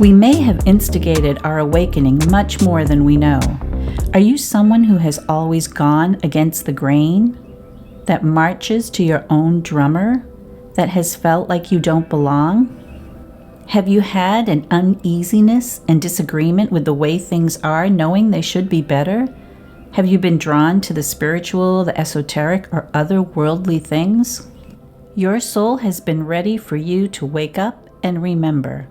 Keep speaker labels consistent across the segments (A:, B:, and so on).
A: We may have instigated our awakening much more than we know. Are you someone who has always gone against the grain? That marches to your own drummer? That has felt like you don't belong? Have you had an uneasiness and disagreement with the way things are, knowing they should be better? Have you been drawn to the spiritual, the esoteric, or other worldly things? Your soul has been ready for you to wake up and remember.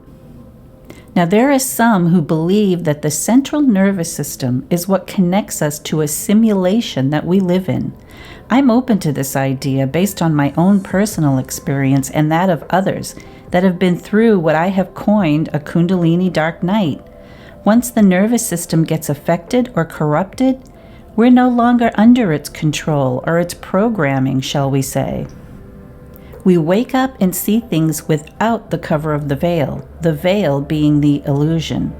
A: Now, there are some who believe that the central nervous system is what connects us to a simulation that we live in. I'm open to this idea based on my own personal experience and that of others that have been through what I have coined a Kundalini dark night. Once the nervous system gets affected or corrupted, we're no longer under its control or its programming, shall we say. We wake up and see things without the cover of the veil being the illusion.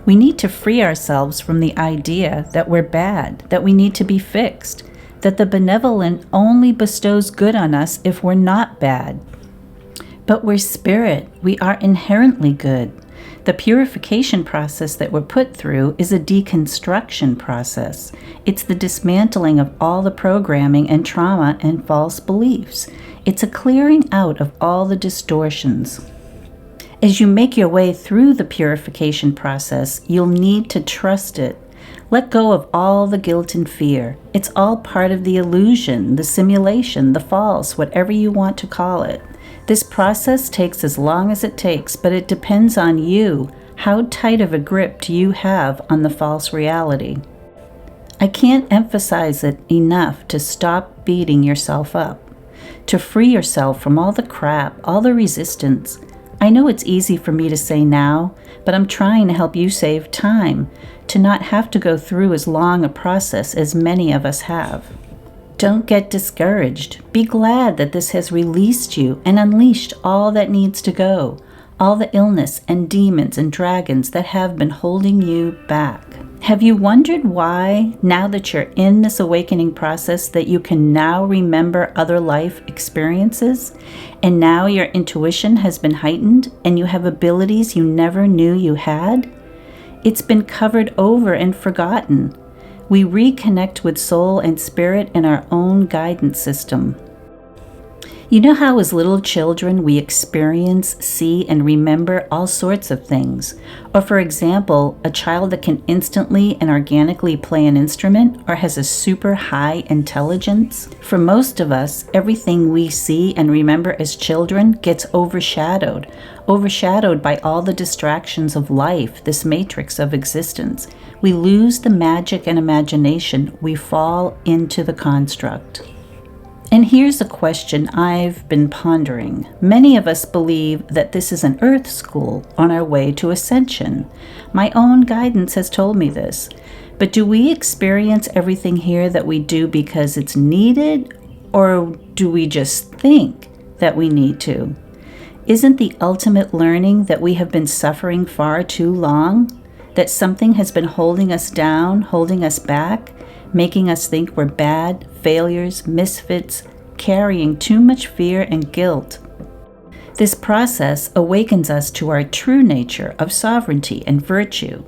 A: We need to free ourselves from the idea that we're bad, that we need to be fixed, that the benevolent only bestows good on us if we're not bad. But we're spirit. We are inherently good. The purification process that we're put through is a deconstruction process. It's the dismantling of all the programming and trauma and false beliefs. It's a clearing out of all the distortions. As you make your way through the purification process, you'll need to trust it. Let go of all the guilt and fear. It's all part of the illusion, the simulation, the false, whatever you want to call it. This process takes as long as it takes, but it depends on you. How tight of a grip do you have on the false reality? I can't emphasize it enough to stop beating yourself up, to free yourself from all the crap, all the resistance. I know it's easy for me to say now, but I'm trying to help you save time, to not have to go through as long a process as many of us have. Don't get discouraged. Be glad that this has released you and unleashed all that needs to go, all the illness and demons and dragons that have been holding you back. Have you wondered why, now that you're in this awakening process, that you can now remember other life experiences? And now your intuition has been heightened and you have abilities you never knew you had? It's been covered over and forgotten. We reconnect with soul and spirit in our own guidance system. You know how as little children we experience, see, and remember all sorts of things? Or for example, a child that can instantly and organically play an instrument or has a super high intelligence? For most of us, everything we see and remember as children gets overshadowed by all the distractions of life, this matrix of existence. We lose the magic and imagination. We fall into the construct. And here's a question I've been pondering. Many of us believe that this is an earth school on our way to ascension. My own guidance has told me this. But do we experience everything here that we do because it's needed, or do we just think that we need to? Isn't the ultimate learning that we have been suffering far too long? That something has been holding us down, holding us back, making us think we're bad, failures, misfits, carrying too much fear and guilt. This process awakens us to our true nature of sovereignty and virtue.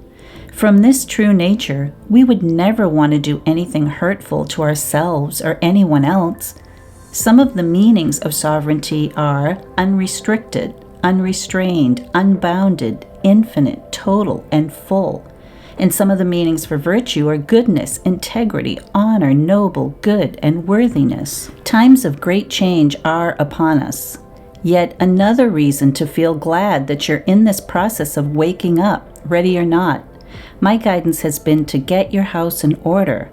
A: From this true nature, we would never want to do anything hurtful to ourselves or anyone else. Some of the meanings of sovereignty are unrestricted, unrestrained, unbounded, infinite, total, and full. And some of the meanings for virtue are goodness, integrity, honor, noble, good, and worthiness. Times of great change are upon us. Yet another reason to feel glad that you're in this process of waking up, ready or not. My guidance has been to get your house in order.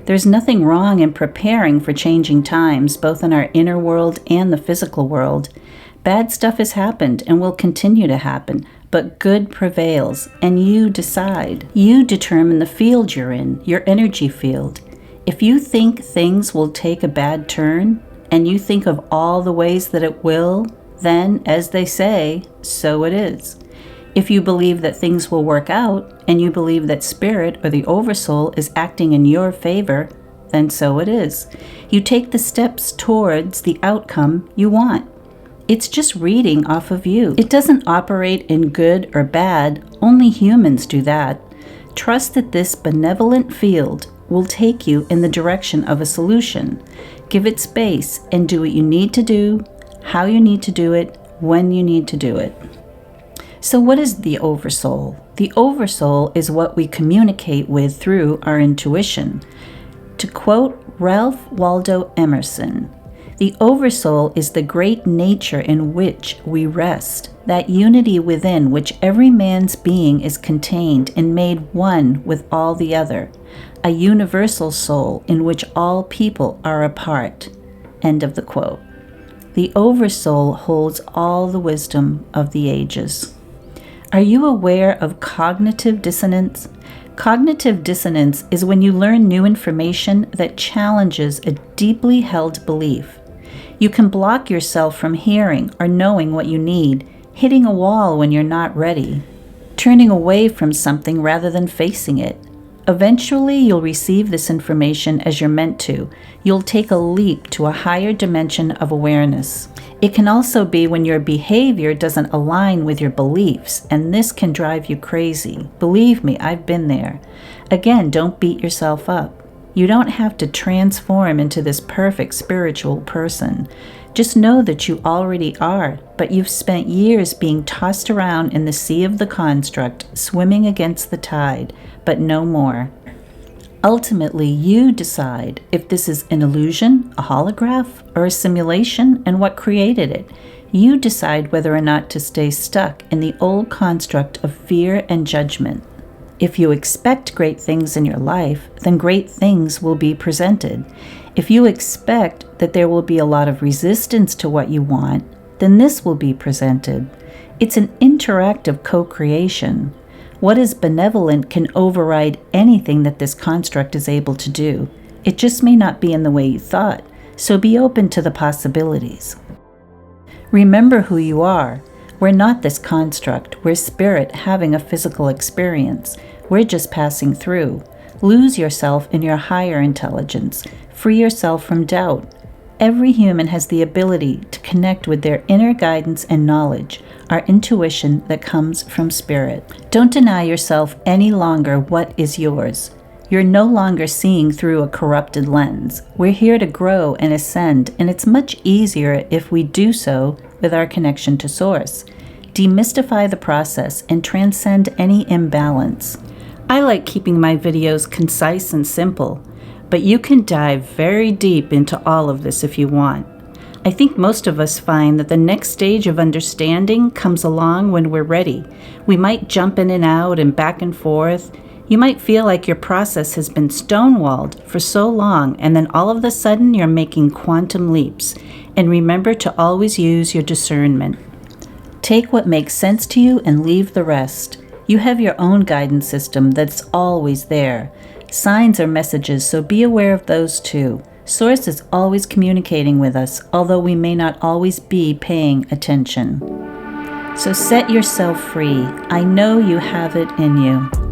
A: There's nothing wrong in preparing for changing times, both in our inner world and the physical world. Bad stuff has happened and will continue to happen. But good prevails, and you decide. You determine the field you're in, your energy field. If you think things will take a bad turn, and you think of all the ways that it will, then, as they say, so it is. If you believe that things will work out, and you believe that spirit or the oversoul is acting in your favor, then so it is. You take the steps towards the outcome you want. It's just reading off of you. It doesn't operate in good or bad. Only humans do that. Trust that this benevolent field will take you in the direction of a solution. Give it space and do what you need to do, how you need to do it, when you need to do it. So what is the Oversoul? The Oversoul is what we communicate with through our intuition. To quote Ralph Waldo Emerson, the Oversoul is the great nature in which we rest, that unity within which every man's being is contained and made one with all the other, a universal soul in which all people are a part. End of the quote. The Oversoul holds all the wisdom of the ages. Are you aware of cognitive dissonance? Cognitive dissonance is when you learn new information that challenges a deeply held belief. You can block yourself from hearing or knowing what you need, hitting a wall when you're not ready, turning away from something rather than facing it. Eventually, you'll receive this information as you're meant to. You'll take a leap to a higher dimension of awareness. It can also be when your behavior doesn't align with your beliefs, and this can drive you crazy. Believe me, I've been there. Again, don't beat yourself up. You don't have to transform into this perfect spiritual person. Just know that you already are, but you've spent years being tossed around in the sea of the construct, swimming against the tide, but no more. Ultimately, you decide if this is an illusion, a holograph, or a simulation, and what created it. You decide whether or not to stay stuck in the old construct of fear and judgment. If you expect great things in your life, then great things will be presented. If you expect that there will be a lot of resistance to what you want, then this will be presented. It's an interactive co-creation. What is benevolent can override anything that this construct is able to do. It just may not be in the way you thought, so be open to the possibilities. Remember who you are. We're not this construct. We're spirit having a physical experience. We're just passing through. Lose yourself in your higher intelligence. Free yourself from doubt. Every human has the ability to connect with their inner guidance and knowledge, our intuition that comes from spirit. Don't deny yourself any longer what is yours. You're no longer seeing through a corrupted lens. We're here to grow and ascend, and it's much easier if we do so with our connection to Source. Demystify the process and transcend any imbalance. I like keeping my videos concise and simple, but you can dive very deep into all of this if you want. I think most of us find that the next stage of understanding comes along when we're ready. We might jump in and out and back and forth. You might feel like your process has been stonewalled for so long, and then all of a sudden you're making quantum leaps. And remember to always use your discernment. Take what makes sense to you and leave the rest. You have your own guidance system that's always there. Signs are messages, so be aware of those too. Source is always communicating with us, although we may not always be paying attention. So set yourself free. I know you have it in you.